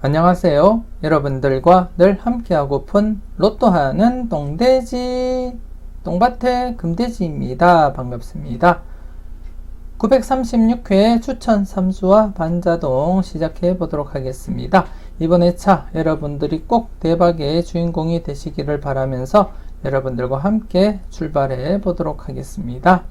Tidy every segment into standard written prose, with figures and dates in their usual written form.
안녕하세요. 여러분들과 늘 함께하고픈 로또하는 똥돼지 똥밭의 금돼지입니다. 반갑습니다. 936회 추천 3수와 반자동 시작해 보도록 하겠습니다. 이번 회차 여러분들이 꼭 대박의 주인공이 되시기를 바라면서 여러분들과 함께 출발해 보도록 하겠습니다.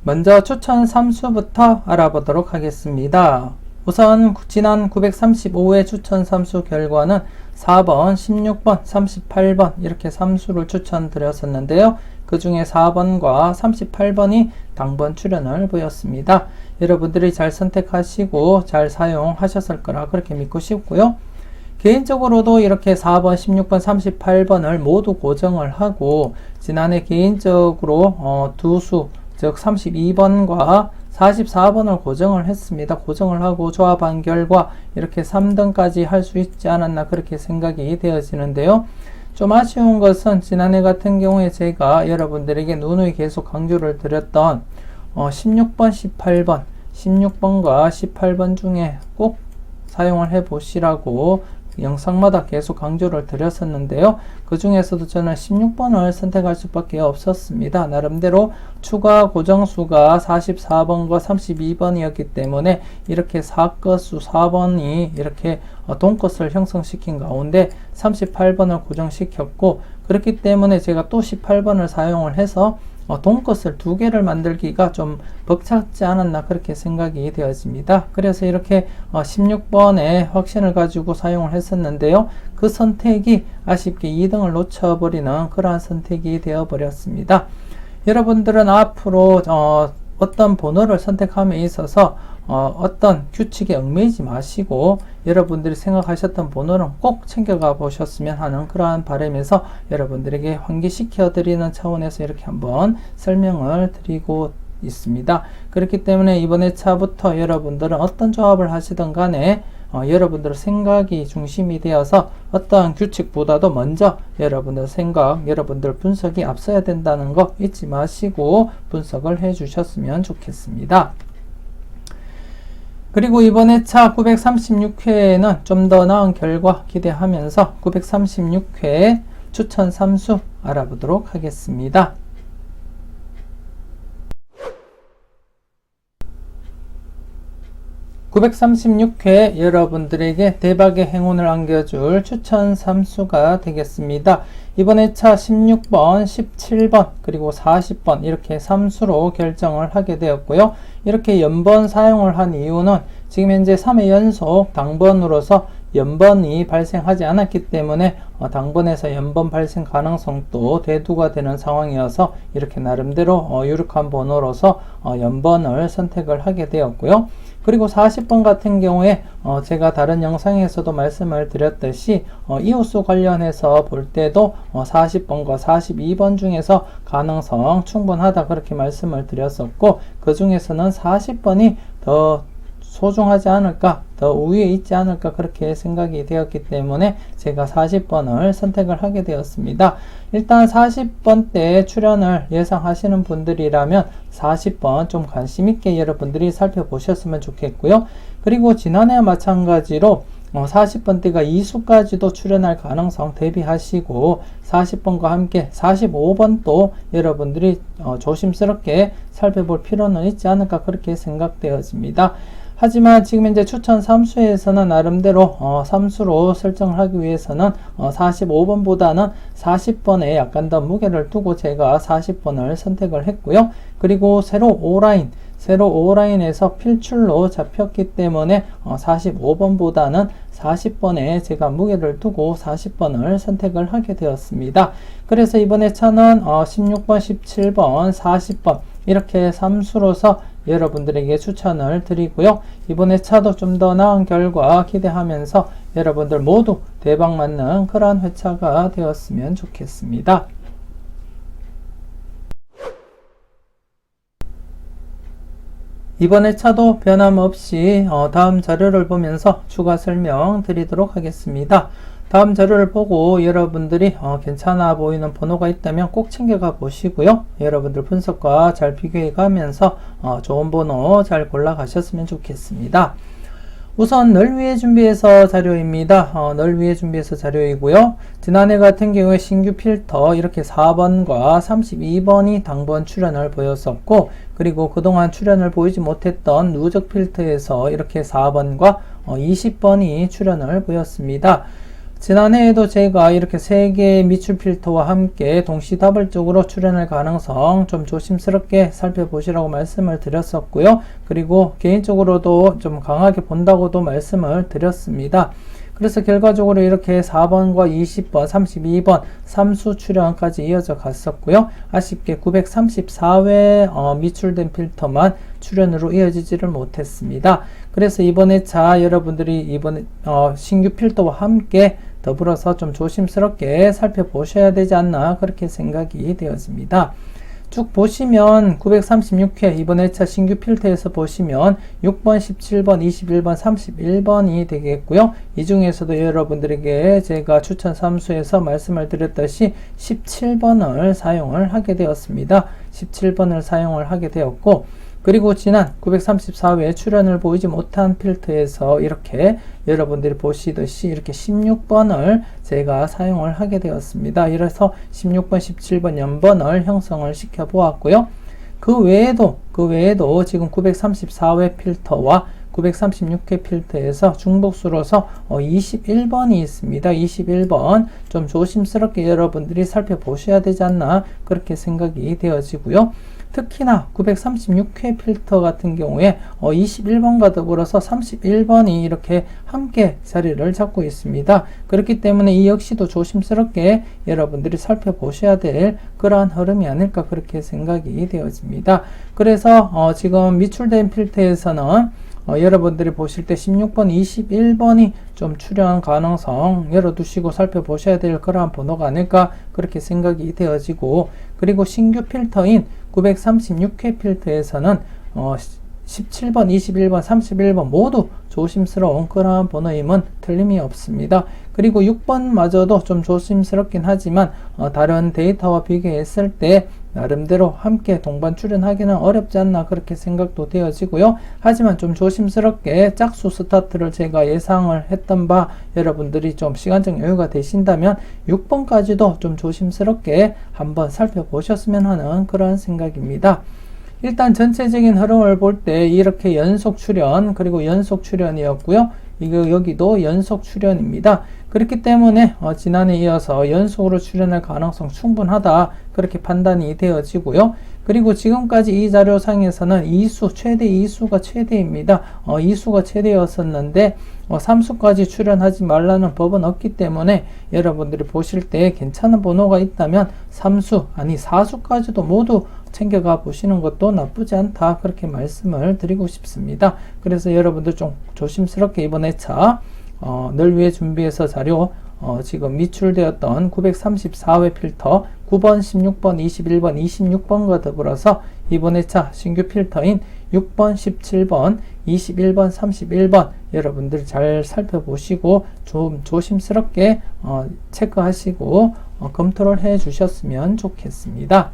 먼저 추천 3수부터 알아보도록 하겠습니다. 우선 지난 935회 추천 3수 결과는 4번, 16번, 38번 이렇게 3수를 추천드렸었는데요. 그 중에 4번과 38번이 당번 출연을 보였습니다. 여러분들이 잘 선택하시고 잘 사용하셨을 거라 그렇게 믿고 싶고요. 개인적으로도 이렇게 4번, 16번, 38번을 모두 고정을 하고 지난해 개인적으로 두 수, 즉 32번과 44번을 고정을 했습니다. 고정을 하고 조합한 결과 이렇게 3등까지 할 수 있지 않았나 그렇게 생각이 되어지는데요. 좀 아쉬운 것은 지난해 같은 경우에 제가 여러분들에게 누누이 계속 강조를 드렸던 16번, 18번, 16번과 18번 중에 꼭 사용을 해 보시라고 영상마다 계속 강조를 드렸었는데요. 그 중에서도 저는 16번을 선택할 수밖에 없었습니다. 나름대로 추가 고정수가 44번과 32번이었기 때문에 이렇게 4끝수 4번이 이렇게 동끝을 형성시킨 가운데 38번을 고정시켰고, 그렇기 때문에 제가 또 18번을 사용을 해서 동끝을 두 개를 만들기가 좀 벅찼지 않았나 그렇게 생각이 되어집니다. 그래서 이렇게 16번에 확신을 가지고 사용을 했었는데요. 그 선택이 아쉽게 2등을 놓쳐버리는 그러한 선택이 되어버렸습니다. 여러분들은 앞으로 어떤 번호를 선택함에 있어서 어떤 규칙에 얽매이지 마시고 여러분들이 생각하셨던 번호는 꼭 챙겨가 보셨으면 하는 그러한 바람에서 여러분들에게 환기시켜 드리는 차원에서 이렇게 한번 설명을 드리고 있습니다. 그렇기 때문에 이번 회차부터 여러분들은 어떤 조합을 하시든 간에 여러분들 생각이 중심이 되어서 어떠한 규칙보다도 먼저 여러분들 생각, 여러분들 분석이 앞서야 된다는 거 잊지 마시고 분석을 해 주셨으면 좋겠습니다. 그리고 이번 회차 936회에는 좀 더 나은 결과 기대하면서 936회 추천 3수 알아보도록 하겠습니다. (936회) 여러분들에게 대박의 행운을 안겨줄 추천 3수가 되겠습니다. 이번 회차 16번, 17번, 그리고 40번 이렇게 3수로 결정을 하게 되었고요. 이렇게 연번 사용을 한 이유는 지금 현재 3회 연속 당번으로서 연번이 발생하지 않았기 때문에 당번에서 연번 발생 가능성도 대두가 되는 상황이어서 이렇게 나름대로 유력한 번호로서 연번을 선택을 하게 되었고요. 그리고 40번 같은 경우에 제가 다른 영상에서도 말씀을 드렸듯이 이웃수 관련해서 볼 때도 40번과 42번 중에서 가능성 충분하다 그렇게 말씀을 드렸었고, 그 중에서는 40번이 더 소중하지 않을까, 더 우위에 있지 않을까 그렇게 생각이 되었기 때문에 제가 40번을 선택을 하게 되었습니다. 일단 40번 때 출연을 예상하시는 분들이라면 40번 좀 관심있게 여러분들이 살펴보셨으면 좋겠고요. 그리고 지난해와 마찬가지로 40번대가 2수까지도 출연할 가능성 대비하시고 40번과 함께 45번도 여러분들이 조심스럽게 살펴볼 필요는 있지 않을까 그렇게 생각되어집니다. 하지만 지금 현재 추천 3수에서는 나름대로 3수로 설정을 하기 위해서는 45번보다는 40번에 약간 더 무게를 두고 제가 40번을 선택을 했고요. 그리고 세로 5라인에서 필출로 잡혔기 때문에 45번보다는 40번에 제가 무게를 두고 40번을 선택을 하게 되었습니다. 그래서 이번 회차는 16번, 17번, 40번 이렇게 3수로서 여러분들에게 추천을 드리고요. 이번 회차도 좀 더 나은 결과 기대하면서 여러분들 모두 대박 맞는 그러한 회차가 되었으면 좋겠습니다. 이번 회차도 변함없이 다음 자료를 보면서 추가 설명 드리도록 하겠습니다. 다음 자료를 보고 여러분들이 괜찮아 보이는 번호가 있다면 꼭 챙겨가 보시고요. 여러분들 분석과 잘 비교해 가면서 좋은 번호 잘 골라 가셨으면 좋겠습니다. 우선 널 위해 준비해서 자료입니다. 널 위해 준비해서 자료이고요. 지난해 같은 경우에 신규 필터 이렇게 4번과 32번이 당번 출현을 보였었고, 그리고 그동안 출현을 보이지 못했던 누적 필터에서 이렇게 4번과 20번이 출현을 보였습니다. 지난해에도 제가 이렇게 3개의 미출 필터와 함께 동시다발적으로 출현할 가능성 좀 조심스럽게 살펴보시라고 말씀을 드렸었고요. 그리고 개인적으로도 좀 강하게 본다고도 말씀을 드렸습니다. 그래서 결과적으로 이렇게 4번과 20번, 32번 3수 출현까지 이어져 갔었고요. 아쉽게 934회 미출된 필터만 출현으로 이어지지를 못했습니다. 그래서 이번 회차 여러분들이 이번 신규 필터와 함께 더불어서 좀 조심스럽게 살펴보셔야 되지 않나 그렇게 생각이 되어집니다. 쭉 보시면 936회 이번 회차 신규 필터에서 보시면 6번, 17번, 21번, 31번이 되겠고요. 이 중에서도 여러분들에게 제가 추천 3수에서 말씀을 드렸듯이 17번을 사용을 하게 되었습니다. 17번을 사용을 하게 되었고, 그리고 지난 934회 출현을 보이지 못한 필터에서 이렇게 여러분들이 보시듯이 이렇게 16번을 제가 사용을 하게 되었습니다. 이래서 16번, 17번 연번을 형성을 시켜 보았고요. 그 외에도 지금 934회 필터와 936회 필터에서 중복수로서 21번이 있습니다. 21번 좀 조심스럽게 여러분들이 살펴보셔야 되지 않나 그렇게 생각이 되어지고요. 특히나 936회 필터 같은 경우에 21번과 더불어서 31번이 이렇게 함께 자리를 잡고 있습니다. 그렇기 때문에 이 역시도 조심스럽게 여러분들이 살펴보셔야 될 그러한 흐름이 아닐까 그렇게 생각이 되어집니다. 그래서 지금 미출된 필터에서는 여러분들이 보실 때 16번, 21번이 좀 출현 가능성 열어두시고 살펴보셔야 될 그러한 번호가 아닐까 그렇게 생각이 되어지고, 그리고 신규 필터인 936회 필터에서는 17번, 21번, 31번 모두 조심스러운 그러한 번호임은 틀림이 없습니다. 그리고 6번마저도 좀 조심스럽긴 하지만 다른 데이터와 비교했을 때 나름대로 함께 동반 출현하기는 어렵지 않나 그렇게 생각도 되어지고요. 하지만 좀 조심스럽게 짝수 스타트를 제가 예상을 했던 바 여러분들이 좀 시간적 여유가 되신다면 6번까지도 좀 조심스럽게 한번 살펴보셨으면 하는 그런 생각입니다. 일단 전체적인 흐름을 볼 때 이렇게 연속 출현, 그리고 연속 출현이었고요. 여기도 연속 출현입니다. 그렇기 때문에 지난해 이어서 연속으로 출현할 가능성 충분하다 그렇게 판단이 되어지고요. 그리고 지금까지 이 자료상에서는 최대 2수가 최대입니다. 2수가 최대였었는데 3수까지 출현하지 말라는 법은 없기 때문에 여러분들이 보실 때 괜찮은 번호가 있다면 3수 아니 4수까지도 모두 챙겨가 보시는 것도 나쁘지 않다 그렇게 말씀을 드리고 싶습니다. 그래서 여러분들 좀 조심스럽게 이번 회차 늘 위해 준비해서 자료 지금 미출되었던 934회 필터 9번, 16번, 21번, 26번과 더불어서 이번 회차 신규 필터인 6번, 17번, 21번, 31번 여러분들 잘 살펴보시고 좀 조심스럽게 체크하시고 검토를 해 주셨으면 좋겠습니다.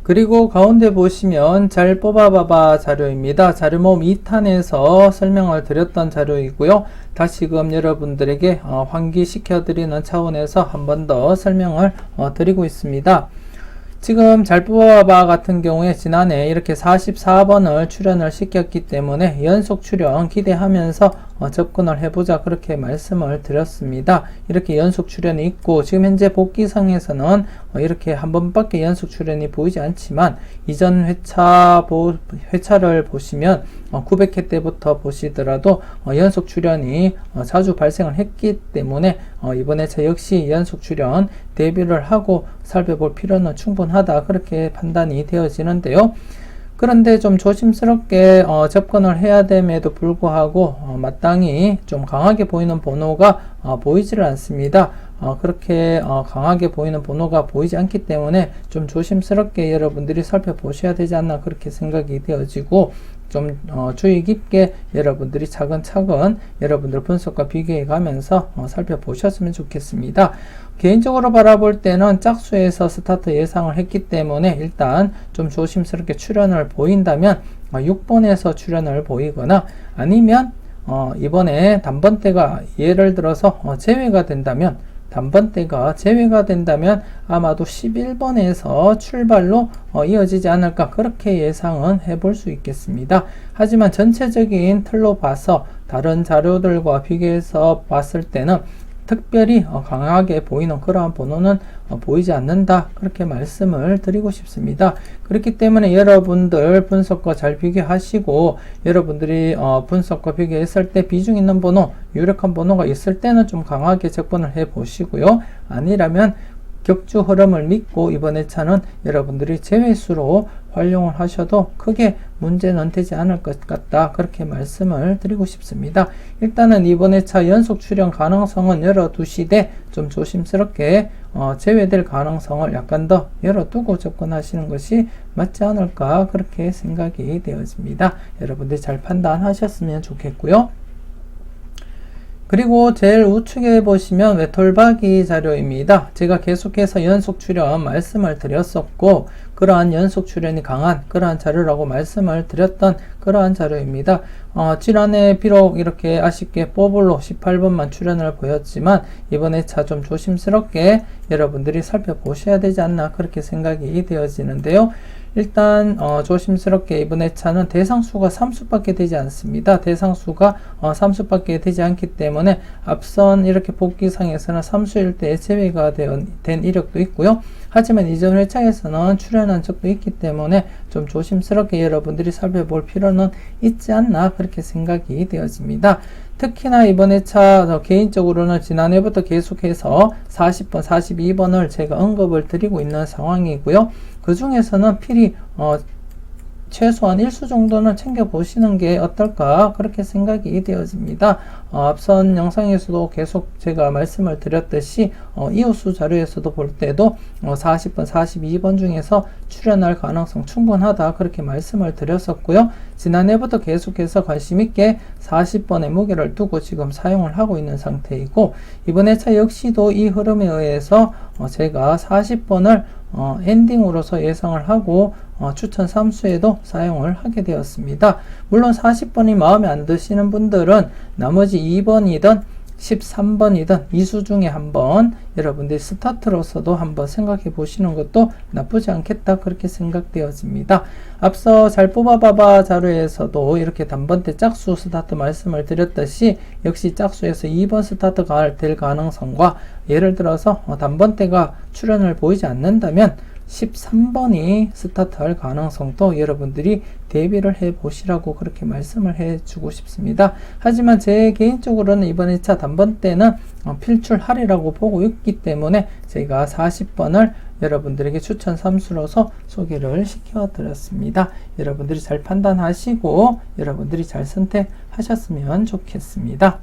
그리고 가운데 보시면 잘 뽑아봐봐 자료입니다. 자료 모음 2탄에서 설명을 드렸던 자료이고요. 다시금 여러분들에게 환기시켜 드리는 차원에서 한 번 더 설명을 드리고 있습니다. 지금 잘 뽑아봐 같은 경우에 지난해 이렇게 44번을 출연을 시켰기 때문에 연속 출연 기대하면서 접근을 해보자 그렇게 말씀을 드렸습니다. 이렇게 연속 출연이 있고 지금 현재 복귀상에서는 이렇게 한 번밖에 연속 출연이 보이지 않지만 이전 회차를 보시면 900회 때부터 보시더라도 연속 출연이 자주 발생을 했기 때문에 이번 회차 역시 연속 출연 대비를 하고 살펴볼 필요는 충분하다 그렇게 판단이 되어지는데요. 그런데 좀 조심스럽게 접근을 해야 됨에도 불구하고 마땅히 좀 강하게 보이는 번호가 보이지를 않습니다. 그렇게 강하게 보이는 번호가 보이지 않기 때문에 좀 조심스럽게 여러분들이 살펴보셔야 되지 않나 그렇게 생각이 되어지고, 좀 주의 깊게 여러분들이 차근차근 여러분들 분석과 비교해 가면서 살펴보셨으면 좋겠습니다. 개인적으로 바라볼 때는 짝수에서 스타트 예상을 했기 때문에 일단 좀 조심스럽게 출현을 보인다면 6번에서 출현을 보이거나 아니면 이번에 단번대가 예를 들어서 제외가 된다면 아마도 11번에서 출발로 이어지지 않을까 그렇게 예상은 해볼 수 있겠습니다. 하지만 전체적인 틀로 봐서 다른 자료들과 비교해서 봤을 때는 특별히 강하게 보이는 그러한 번호는 보이지 않는다 그렇게 말씀을 드리고 싶습니다. 그렇기 때문에 여러분들 분석과 잘 비교하시고 여러분들이 분석과 비교했을 때 비중 있는 번호, 유력한 번호가 있을 때는 좀 강하게 접근을 해 보시고요. 아니라면 격주 흐름을 믿고 이번 회차는 여러분들이 제외수로 활용을 하셔도 크게 문제는 되지 않을 것 같다 그렇게 말씀을 드리고 싶습니다. 일단은 이번 회차 연속 출현 가능성은 열어두시되 좀 조심스럽게 제외될 가능성을 약간 더 열어두고 접근하시는 것이 맞지 않을까 그렇게 생각이 되어집니다. 여러분들 잘 판단하셨으면 좋겠고요. 그리고 제일 우측에 보시면 외톨박이 자료입니다. 제가 계속해서 연속 출현 말씀을 드렸었고 그러한 연속 출현이 강한 그러한 자료라고 말씀을 드렸던 그러한 자료입니다. 지난해 비록 이렇게 아쉽게 뽀블로 18번만 출현을 보였지만 이번 회차 좀 조심스럽게 여러분들이 살펴보셔야 되지 않나 그렇게 생각이 되어지는데요. 일단 조심스럽게 이번 회차는 대상수가 3수밖에 되지 않습니다. 대상수가 3수밖에 되지 않기 때문에 앞선 이렇게 복귀상에서는 3수일 때 제외가 된 이력도 있고요. 하지만 이전 회차에서는 출연한 적도 있기 때문에 좀 조심스럽게 여러분들이 살펴볼 필요는 있지 않나 그렇게 생각이 되어집니다. 특히나 이번 회차 개인적으로는 지난해부터 계속해서 40번, 42번을 제가 언급을 드리고 있는 상황이고요. 그 중에서는 필히 최소한 1수 정도는 챙겨보시는 게 어떨까 그렇게 생각이 되어집니다. 앞선 영상에서도 계속 제가 말씀을 드렸듯이 이웃수 자료에서도 볼 때도 40번, 42번 중에서 출연할 가능성 충분하다 그렇게 말씀을 드렸었고요. 지난해부터 계속해서 관심있게 40번의 무게를 두고 지금 사용을 하고 있는 상태이고 이번 회차 역시도 이 흐름에 의해서 제가 40번을 엔딩으로서 예상을 하고 추천 3수에도 사용을 하게 되었습니다. 물론 40번이 마음에 안 드시는 분들은 나머지 2번이든 13번이든 2수 중에 한번 여러분들이 스타트로서도 한번 생각해 보시는 것도 나쁘지 않겠다 그렇게 생각되어집니다. 앞서 잘 뽑아봐봐 자료에서도 이렇게 단번대 짝수 스타트 말씀을 드렸듯이 역시 짝수에서 2번 스타트가 될 가능성과 예를 들어서 단번대가 출현을 보이지 않는다면 13번이 스타트할 가능성도 여러분들이 대비를 해 보시라고 그렇게 말씀을 해 주고 싶습니다. 하지만 제 개인적으로는 이번 2차 단번대는 필출하리라고 보고 있기 때문에 제가 40번을 여러분들에게 추천 3수로서 소개를 시켜 드렸습니다. 여러분들이 잘 판단하시고 여러분들이 잘 선택하셨으면 좋겠습니다.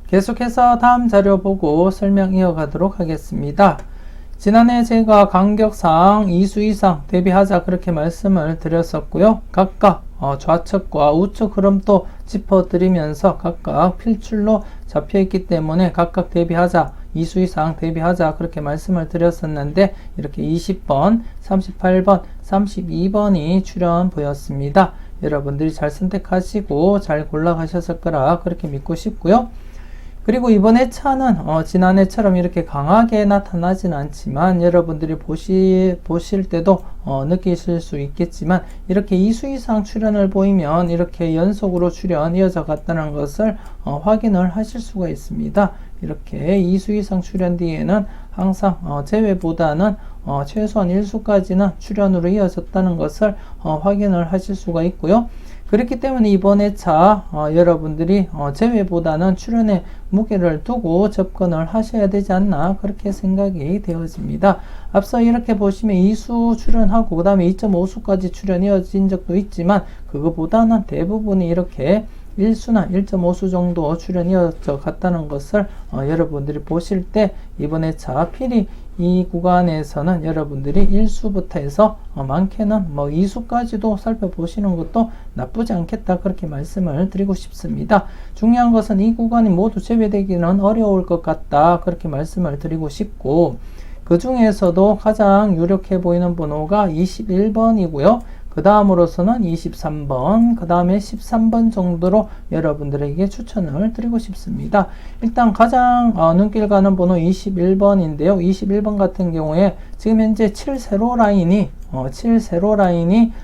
계속해서 다음 자료 보고 설명 이어가도록 하겠습니다. 지난해 제가 간격상 2수 이상 대비하자 그렇게 말씀을 드렸었고요. 각각 좌측과 우측 흐름도 짚어드리면서 각각 필출로 잡혀있기 때문에 각각 대비하자 2수 이상 대비하자 그렇게 말씀을 드렸었는데 이렇게 20번, 38번, 32번이 출현 보였습니다. 여러분들이 잘 선택하시고 잘 골라가셨을 거라 그렇게 믿고 싶고요. 그리고 이번 회차는 지난해처럼 이렇게 강하게 나타나진 않지만 여러분들이 보실 때도 느끼실 수 있겠지만 이렇게 2수 이상 출현을 보이면 이렇게 연속으로 출현 이어져 갔다는 것을 확인을 하실 수가 있습니다. 이렇게 2수 이상 출현 뒤에는 항상 제외보다는 최소한 1수까지는 출현으로 이어졌다는 것을 확인을 하실 수가 있고요. 그렇기 때문에 이번 회차 여러분들이 제외보다는 출현에 무게를 두고 접근을 하셔야 되지 않나 그렇게 생각이 되어집니다. 앞서 이렇게 보시면 2수 출현하고 그 다음에 2.5수까지 출현이 이어진 적도 있지만 그거보다는 대부분이 이렇게 1수나 1.5수 정도 출현이 이어져 갔다는 것을 여러분들이 보실 때 이번 회차 필히 이 구간에서는 여러분들이 1수부터 해서 많게는 뭐 2수까지도 살펴보시는 것도 나쁘지 않겠다, 그렇게 말씀을 드리고 싶습니다. 중요한 것은 이 구간이 모두 제외되기는 어려울 것 같다, 그렇게 말씀을 드리고 싶고, 그 중에서도 가장 유력해 보이는 번호가 21번이고요. 그 다음으로서는 23번, 그 다음에 13번 정도로 여러분들에게 추천을 드리고 싶습니다. 일단 가장 눈길 가는 번호 21번인데요. 21번 같은 경우에 지금 현재 7세로 라인이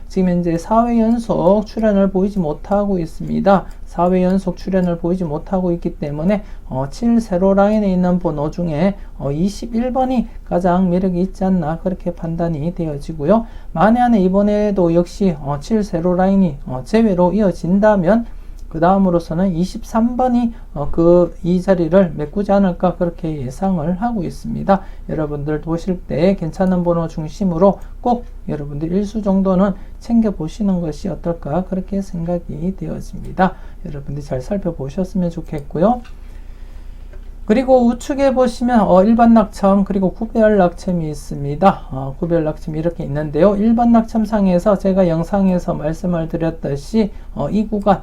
지금 현재 4회 연속 출현을 보이지 못하고 있습니다. 4회 연속 출현을 보이지 못하고 있기 때문에 7세로 라인에 있는 번호 중에 21번이 가장 매력이 있지 않나, 그렇게 판단이 되어지고요. 만에 안에 이번에도 역시 7세로 라인이 제외로 이어진다면 그 다음으로서는 23번이 이 자리를 메꾸지 않을까, 그렇게 예상을 하고 있습니다. 여러분들 보실 때 괜찮은 번호 중심으로 꼭 여러분들 1수 정도는 챙겨 보시는 것이 어떨까, 그렇게 생각이 되어집니다. 여러분들이 잘 살펴보셨으면 좋겠고요. 그리고 우측에 보시면 일반 낙첨 그리고 구별 낙첨이 있습니다. 구별 낙첨이 이렇게 있는데요. 일반 낙첨상에서 제가 영상에서 말씀을 드렸듯이 이 구간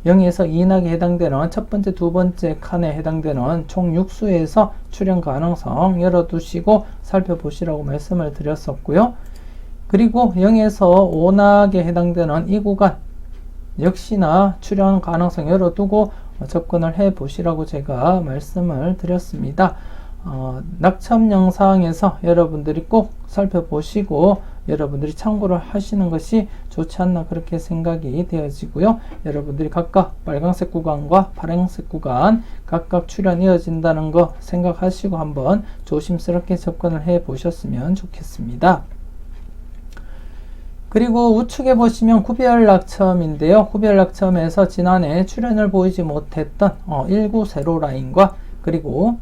0에서 2낙에 해당되는 첫 번째, 두 번째 칸에 해당되는 총 6수에서 출현 가능성 열어두시고 살펴보시라고 말씀을 드렸었고요. 그리고 0에서 5낙에 해당되는 이 구간 역시나 출현 가능성 열어두고 접근을 해 보시라고 제가 말씀을 드렸습니다. 낙첨 영상에서 여러분들이 꼭 살펴보시고 여러분들이 참고를 하시는 것이 좋지 않나, 그렇게 생각이 되어지고요. 여러분들이 각각 빨간색 구간과 파란색 구간 각각 출현 이어진다는 거 생각하시고 한번 조심스럽게 접근을 해 보셨으면 좋겠습니다. 그리고 우측에 보시면 구별 낙첨인데요. 구별 낙첨에서 지난해 출현을 보이지 못했던 19 세로 라인과 그리고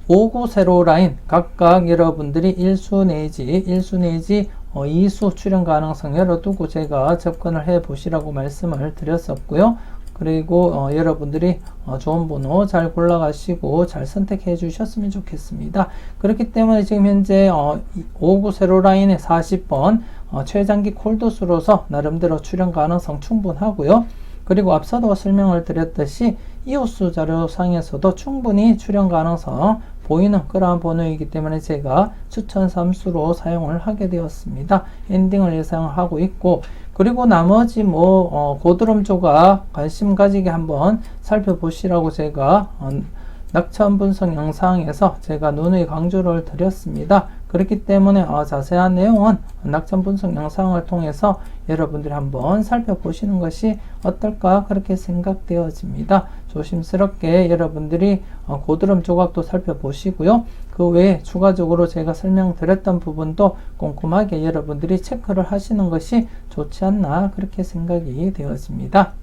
59 세로 라인 각각 여러분들이 1수 내지 2수 출현 가능성 열어두고 제가 접근을 해 보시라고 말씀을 드렸었고요. 그리고 여러분들이 좋은 번호 잘 골라가시고 잘 선택해 주셨으면 좋겠습니다. 그렇기 때문에 지금 현재 59 세로 라인의 40번 최장기 콜도수로서 나름대로 출현 가능성 충분하고요. 그리고 앞서도 설명을 드렸듯이 이오수 자료상에서도 충분히 출현 가능성 보이는 그러한 번호이기 때문에 제가 추천 3수로 사용을 하게 되었습니다. 엔딩을 예상하고 있고, 그리고 나머지 고드름 조각 관심 가지게 한번 살펴보시라고 제가 낙첨 분석 영상에서 제가 누누이 강조를 드렸습니다. 그렇기 때문에 자세한 내용은 낙첨 분석 영상을 통해서 여러분들이 한번 살펴보시는 것이 어떨까, 그렇게 생각되어집니다. 조심스럽게 여러분들이 고드름 조각도 살펴보시고요. 그 외에 추가적으로 제가 설명드렸던 부분도 꼼꼼하게 여러분들이 체크를 하시는 것이 좋지 않나, 그렇게 생각이 되어집니다.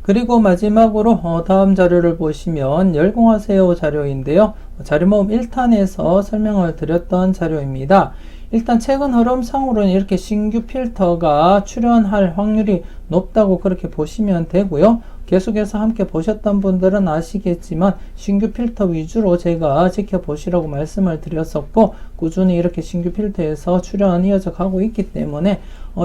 그리고 마지막으로 다음 자료를 보시면 열공하세요 자료인데요. 자료모음 1탄에서 설명을 드렸던 자료입니다. 일단 최근 흐름상으로는 이렇게 신규 필터가 출현할 확률이 높다고 그렇게 보시면 되고요. 계속해서 함께 보셨던 분들은 아시겠지만 신규 필터 위주로 제가 지켜보시라고 말씀을 드렸었고, 꾸준히 이렇게 신규 필터에서 출현 이어져 가고 있기 때문에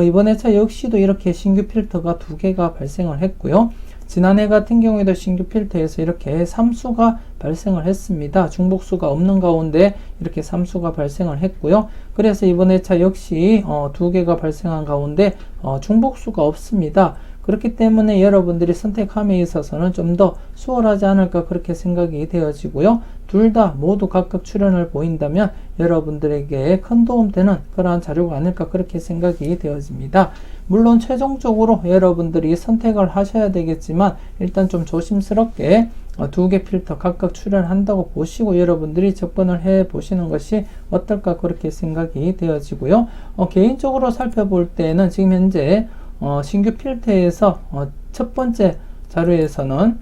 이번 회차 역시도 이렇게 신규 필터가 2개가 발생을 했고요. 지난해 같은 경우에도 신규 필터에서 이렇게 3수가 발생을 했습니다. 중복수가 없는 가운데 이렇게 3수가 발생을 했고요. 그래서 이번 회차 역시 2개가 발생한 가운데 중복수가 없습니다. 그렇기 때문에 여러분들이 선택함에 있어서는 좀 더 수월하지 않을까, 그렇게 생각이 되어지고요. 둘 다 모두 각각 출현을 보인다면 여러분들에게 큰 도움되는 그러한 자료가 아닐까, 그렇게 생각이 되어집니다. 물론 최종적으로 여러분들이 선택을 하셔야 되겠지만 일단 좀 조심스럽게 2개 필터 각각 출현한다고 보시고 여러분들이 접근을 해 보시는 것이 어떨까, 그렇게 생각이 되어지고요. 개인적으로 살펴볼 때는 지금 현재 신규 필터에서 첫 번째 자료에서는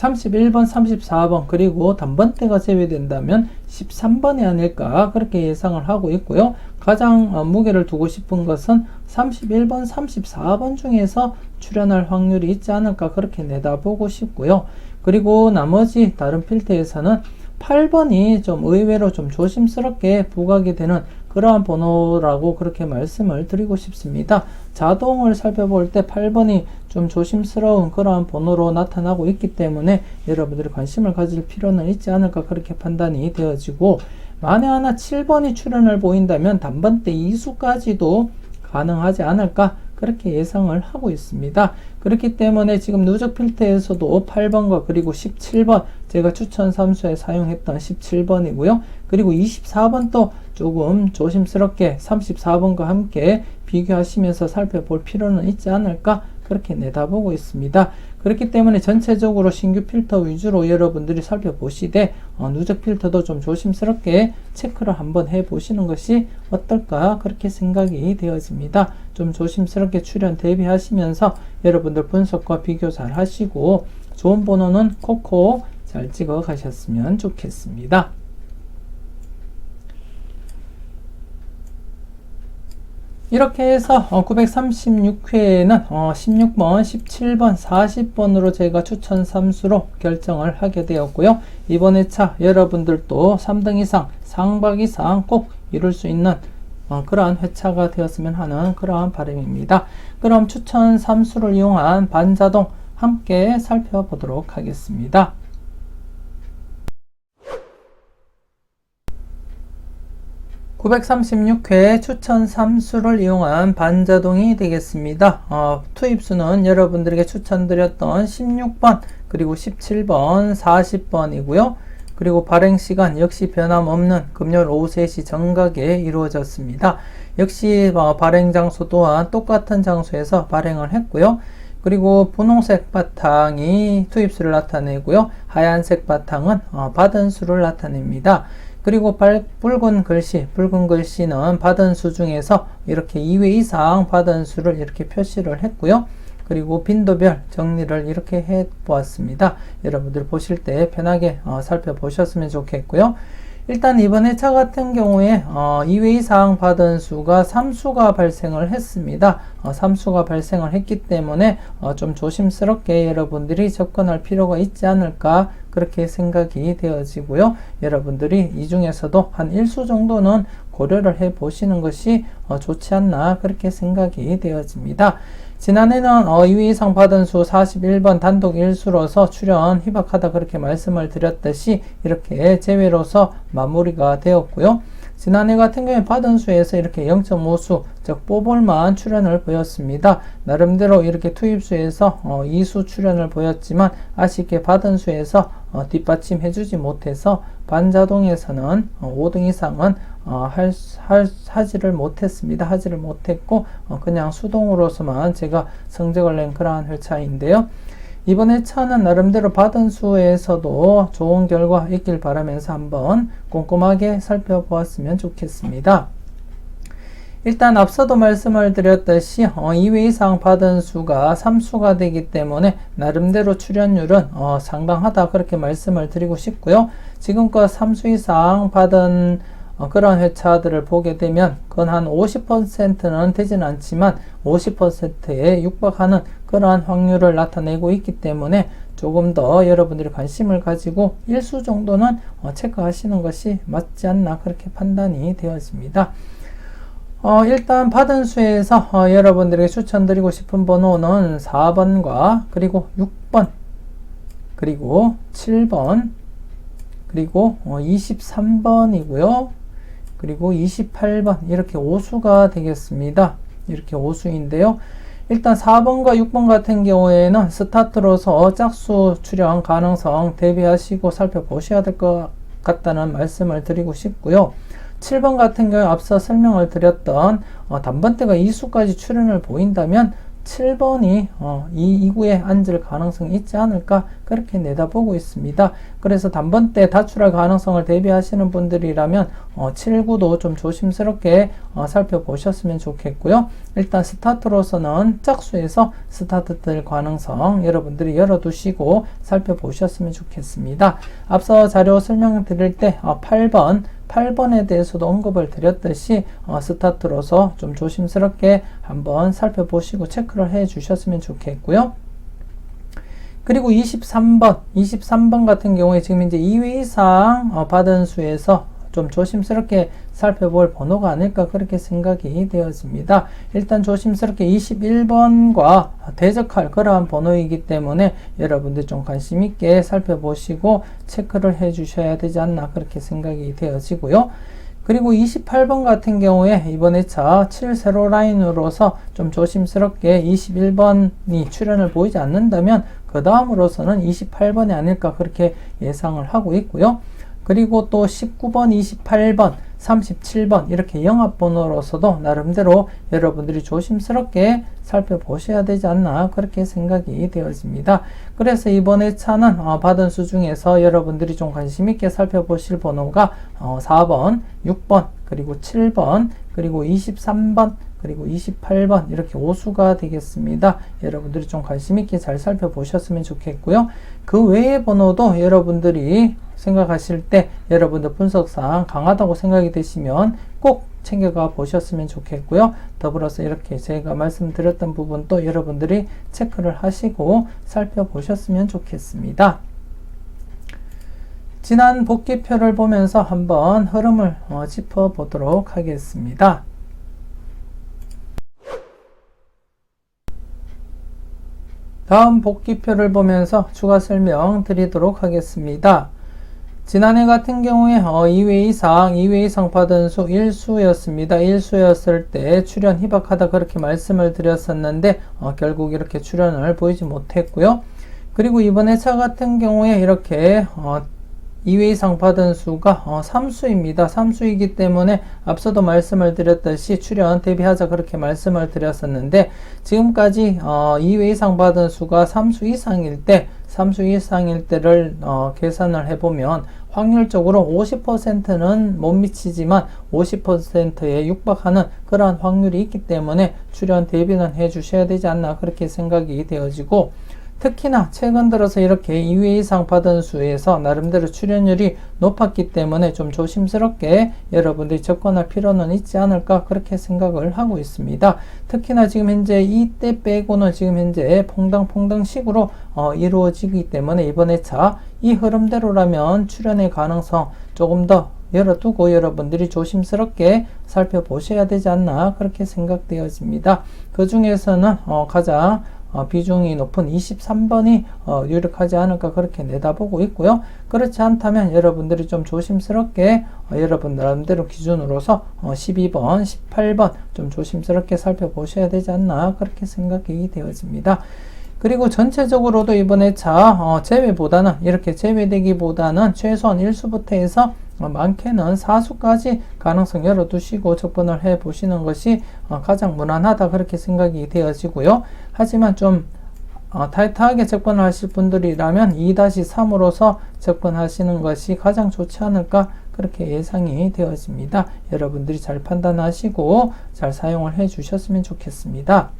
31번, 34번 그리고 단번대가 제외된다면 13번이 아닐까 그렇게 예상을 하고 있고요. 가장 무게를 두고 싶은 것은 31번, 34번 중에서 출현할 확률이 있지 않을까 그렇게 내다보고 싶고요. 그리고 나머지 다른 필터에서는 8번이 좀 의외로 좀 조심스럽게 부각이 되는 그러한 번호라고 그렇게 말씀을 드리고 싶습니다. 자동을 살펴볼 때 8번이 좀 조심스러운 그러한 번호로 나타나고 있기 때문에 여러분들이 관심을 가질 필요는 있지 않을까 그렇게 판단이 되어지고, 만에 하나 7번이 출현을 보인다면 단번대 이수까지도 가능하지 않을까 그렇게 예상을 하고 있습니다. 그렇기 때문에 지금 누적 필터에서도 8번과 그리고 17번, 제가 추천 함수에 사용했던 17번이고요. 그리고 24번도 조금 조심스럽게 34번과 함께 비교하시면서 살펴볼 필요는 있지 않을까 그렇게 내다보고 있습니다. 그렇기 때문에 전체적으로 신규 필터 위주로 여러분들이 살펴보시되 누적 필터도 좀 조심스럽게 체크를 한번 해보시는 것이 어떨까 그렇게 생각이 되어집니다. 좀 조심스럽게 출현 대비하시면서 여러분들 분석과 비교 잘 하시고 좋은 번호는 콕콕 잘 찍어 가셨으면 좋겠습니다. 이렇게 해서 936회에는 16번, 17번, 40번으로 제가 추천 삼수로 결정을 하게 되었고요. 이번 회차 여러분들도 3등 이상, 상박 이상 꼭 이룰 수 있는 그러한 회차가 되었으면 하는 그러한 바람입니다. 그럼 추천 삼수를 이용한 반자동 함께 살펴보도록 하겠습니다. 936회 추천 삼수를 이용한 반자동이 되겠습니다. 투입수는 여러분들에게 추천드렸던 16번 그리고 17번 40번이고요. 그리고 발행시간 역시 변함없는 금요일 오후 3시 정각에 이루어졌습니다. 역시 발행 장소 또한 똑같은 장소에서 발행을 했고요. 그리고 분홍색 바탕이 투입수를 나타내고요. 하얀색 바탕은 받은 수를 나타냅니다. 그리고 붉은 글씨는 받은 수 중에서 이렇게 2회 이상 받은 수를 이렇게 표시를 했고요. 그리고 빈도별 정리를 이렇게 해 보았습니다. 여러분들 보실 때 편하게 살펴보셨으면 좋겠고요. 일단 이번 회차 같은 경우에 2회 이상 받은 수가 3수가 발생을 했습니다. 3수가 발생을 했기 때문에 좀 조심스럽게 여러분들이 접근할 필요가 있지 않을까 그렇게 생각이 되어지고요. 여러분들이 이 중에서도 한 1수 정도는 고려를 해 보시는 것이 좋지 않나 그렇게 생각이 되어집니다. 지난해는 2회 이상 받은 수 41번 단독 1수로서 출현 희박하다 그렇게 말씀을 드렸듯이 이렇게 제외로서 마무리가 되었고요. 지난해 같은 경우에 받은 수에서 이렇게 0.5수 즉 뽀볼만 출현을 보였습니다. 나름대로 이렇게 투입수에서 2수 출현을 보였지만 아쉽게 받은 수에서 뒷받침해 주지 못해서 반자동에서는 5등 이상은 하지를 못했습니다. 하지를 못했고 그냥 수동으로서만 제가 성적을 낸 그러한 회차인데요. 이번 회차는 나름대로 받은 수에서도 좋은 결과 있길 바라면서 한번 꼼꼼하게 살펴보았으면 좋겠습니다. 일단 앞서도 말씀을 드렸듯이 2회 이상 받은 수가 3수가 되기 때문에 나름대로 출현율은 상당하다 그렇게 말씀을 드리고 싶고요. 지금껏 3수 이상 받은 그런 회차들을 보게 되면 그건 한 50%는 되진 않지만 50%에 육박하는 그러한 확률을 나타내고 있기 때문에 조금 더 여러분들이 관심을 가지고 1수 정도는 체크하시는 것이 맞지 않나 그렇게 판단이 되어집니다. 일단 받은 수에서 여러분들에게 추천드리고 싶은 번호는 4번과 그리고 6번 그리고 7번 그리고 23번이고요. 그리고 28번 이렇게 5수가 되겠습니다. 이렇게 5수인데요. 일단 4번과 6번 같은 경우에는 스타트로서 짝수 출현 가능성 대비하시고 살펴보셔야 될 것 같다는 말씀을 드리고 싶고요. 7번 같은 경우에 앞서 설명을 드렸던 단번대가 2수까지 출현을 보인다면 7번이 이 2구에 앉을 가능성이 있지 않을까 그렇게 내다보고 있습니다. 그래서 단번때 다출할 가능성을 대비하시는 분들이라면 7구도 좀 조심스럽게 살펴보셨으면 좋겠고요. 일단 스타트로서는 짝수에서 스타트 될 가능성 여러분들이 열어두시고 살펴보셨으면 좋겠습니다. 앞서 자료 설명드릴 때 8번에 대해서도 언급을 드렸듯이 스타트로서 좀 조심스럽게 한번 살펴보시고 체크를 해 주셨으면 좋겠고요. 그리고 23번 같은 경우에 지금 이제 2회 이상 받은 수에서 좀 조심스럽게 살펴볼 번호가 아닐까 그렇게 생각이 되어집니다. 일단 조심스럽게 21번과 대적할 그러한 번호이기 때문에 여러분들 좀 관심 있게 살펴보시고 체크를 해 주셔야 되지 않나 그렇게 생각이 되어지고요. 그리고 28번 같은 경우에 이번 회차 7 세로 라인으로서 좀 조심스럽게 21번이 출현을 보이지 않는다면 그 다음으로서는 28번이 아닐까 그렇게 예상을 하고 있고요. 그리고 또 19번, 28번, 37번 이렇게 영합번호로서도 나름대로 여러분들이 조심스럽게 살펴보셔야 되지 않나 그렇게 생각이 되어집니다. 그래서 이번 회차는 받은 수 중에서 여러분들이 좀 관심 있게 살펴보실 번호가 4번, 6번, 그리고 7번, 그리고 23번, 그리고 28번 이렇게 5수가 되겠습니다. 여러분들이 좀 관심 있게 잘 살펴보셨으면 좋겠고요. 그 외의 번호도 여러분들이 생각하실 때 여러분들 분석상 강하다고 생각이 되시면 꼭 챙겨가 보셨으면 좋겠고요. 더불어서 이렇게 제가 말씀드렸던 부분도 여러분들이 체크를 하시고 살펴보셨으면 좋겠습니다. 지난 복귀표를 보면서 한번 흐름을 짚어보도록 하겠습니다. 다음 복귀표를 보면서 추가 설명 드리도록 하겠습니다. 지난해 같은 경우에 2회 이상 받은 수 1수였습니다. 1수였을 때 출현 희박하다 그렇게 말씀을 드렸었는데 결국 이렇게 출현을 보이지 못했고요. 그리고 이번 회차 같은 경우에 이렇게 2회 이상 받은 수가 3수입니다. 3수이기 때문에 앞서도 말씀을 드렸듯이 출현 대비하자 그렇게 말씀을 드렸었는데 지금까지 2회 이상 받은 수가 3수 이상일 때를 계산을 해보면 확률적으로 50%는 못 미치지만 50%에 육박하는 그러한 확률이 있기 때문에 출현 대비는 해 주셔야 되지 않나 그렇게 생각이 되어지고 특히나 최근 들어서 이렇게 2회 이상 받은 수에서 나름대로 출현율이 높았기 때문에 좀 조심스럽게 여러분들이 접근할 필요는 있지 않을까 그렇게 생각을 하고 있습니다. 특히나 지금 현재 이때 빼고는 지금 현재 퐁당퐁당식으로 이루어지기 때문에 이번 회차 이 흐름대로라면 출현의 가능성 조금 더 열어두고 여러분들이 조심스럽게 살펴보셔야 되지 않나 그렇게 생각되어집니다. 그 중에서는 가장 비중이 높은 23번이 유력하지 않을까 그렇게 내다보고 있고요. 그렇지 않다면 여러분들이 좀 조심스럽게 여러분 나름대로 기준으로서 12번, 18번 좀 조심스럽게 살펴보셔야 되지 않나 그렇게 생각이 되어집니다. 그리고 전체적으로도 이번 회차 제외보다는 이렇게 제외되기보다는 최소한 1수부터 해서 많게는 4수까지 가능성 열어두시고 접근을 해 보시는 것이 가장 무난하다 그렇게 생각이 되어지고요. 하지만 좀 타이트하게 접근을 하실 분들이라면 2-3으로서 접근하시는 것이 가장 좋지 않을까 그렇게 예상이 되어집니다. 여러분들이 잘 판단하시고 잘 사용을 해 주셨으면 좋겠습니다.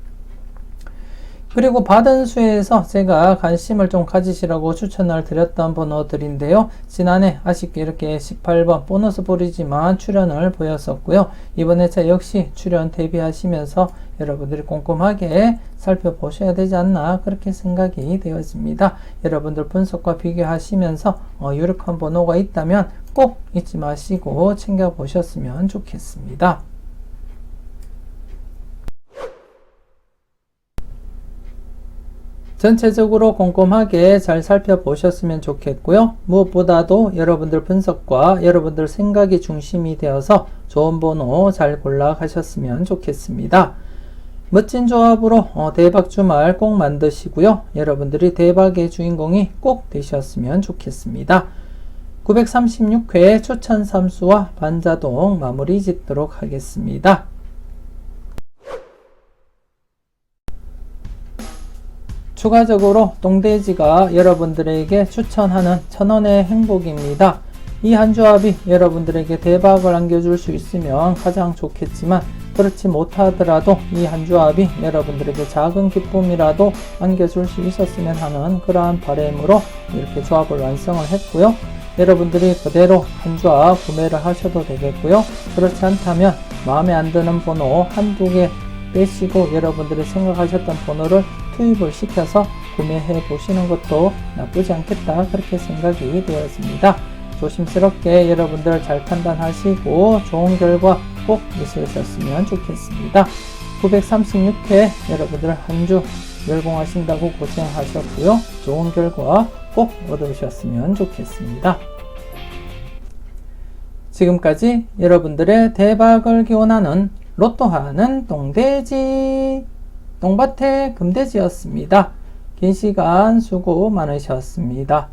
그리고 받은 수에서 제가 관심을 좀 가지시라고 추천을 드렸던 번호들인데요. 지난해 아쉽게 이렇게 18번 보너스 볼이지만 출현을 보였었고요. 이번 회차 역시 출현 대비하시면서 여러분들이 꼼꼼하게 살펴보셔야 되지 않나 그렇게 생각이 되어집니다. 여러분들 분석과 비교하시면서 유력한 번호가 있다면 꼭 잊지 마시고 챙겨보셨으면 좋겠습니다. 전체적으로 꼼꼼하게 잘 살펴보셨으면 좋겠고요. 무엇보다도 여러분들 분석과 여러분들 생각이 중심이 되어서 좋은 번호 잘 골라 가셨으면 좋겠습니다. 멋진 조합으로 대박 주말 꼭 만드시고요. 여러분들이 대박의 주인공이 꼭 되셨으면 좋겠습니다. 936회 추천 3수와 반자동 마무리 짓도록 하겠습니다. 추가적으로 똥돼지가 여러분들에게 추천하는 1000원의 행복입니다. 이 한 조합이 여러분들에게 대박을 안겨줄 수 있으면 가장 좋겠지만 그렇지 못하더라도 이 한 조합이 여러분들에게 작은 기쁨이라도 안겨줄 수 있었으면 하는 그러한 바람으로 이렇게 조합을 완성을 했고요. 여러분들이 그대로 한 조합 구매를 하셔도 되겠고요. 그렇지 않다면 마음에 안 드는 번호 한두 개 빼시고 여러분들이 생각하셨던 번호를 투입을 시켜서 구매해 보시는 것도 나쁘지 않겠다, 그렇게 생각이 되었습니다. 조심스럽게 여러분들 잘 판단하시고 좋은 결과 꼭 있으셨으면 좋겠습니다. 936회 여러분들 한 주 열공하신다고 고생하셨고요. 좋은 결과 꼭 얻으셨으면 좋겠습니다. 지금까지 여러분들의 대박을 기원하는 로또하는 똥돼지, 똥밭의 금돼지였습니다. 긴 시간 수고 많으셨습니다.